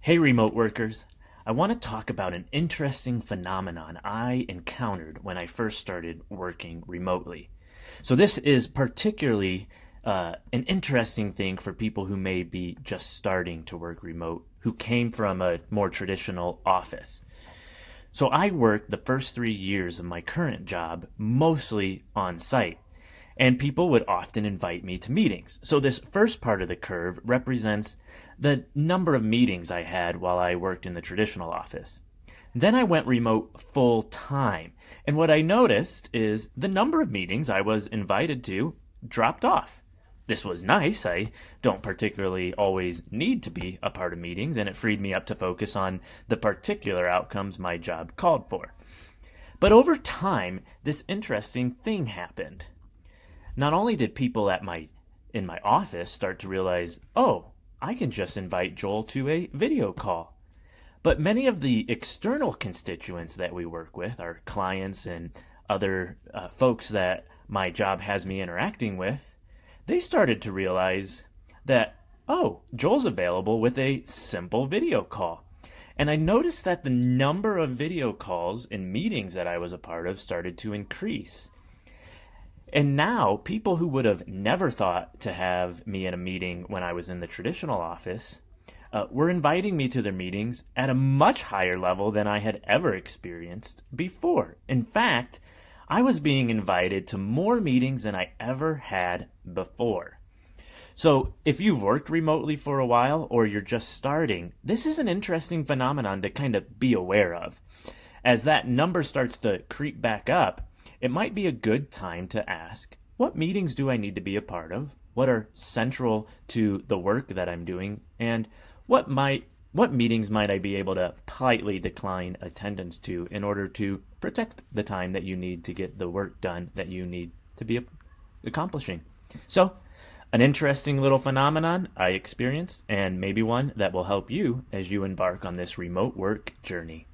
Hey, remote workers. I want to talk about an interesting phenomenon I encountered when I first started working remotely. So, this is particularly an interesting thing for people who may be just starting to work remote, who came from a more traditional office. So, I worked the first 3 years of my current job mostly on site, and people would often invite me to meetings. So, this first part of the curve represents the number of meetings I had while I worked in the traditional office. Then I went remote full time, and what I noticed is the number of meetings I was invited to dropped off. This was nice. I don't particularly always need to be a part of meetings, and it freed me up to focus on the particular outcomes my job called for. But over time, this interesting thing happened. Not only did people in my office start to realize, oh, I can just invite Joel to a video call. But many of the external constituents that we work with, our clients and other folks that my job has me interacting with, they started to realize that, oh, Joel's available with a simple video call. And I noticed that the number of video calls and meetings that I was a part of started to increase. And now, people who would have never thought to have me in a meeting when I was in the traditional office were inviting me to their meetings at a much higher level than I had ever experienced before. In fact, I was being invited to more meetings than I ever had before. So, if you've worked remotely for a while or you're just starting, this is an interesting phenomenon to kind of be aware of. As that number starts to creep back up, it might be a good time to ask, what meetings do I need to be a part of? What are central to the work that I'm doing? And what meetings might I be able to politely decline attendance to in order to protect the time that you need to get the work done that you need to be accomplishing? So, an interesting little phenomenon I experienced, and maybe one that will help you as you embark on this remote work journey.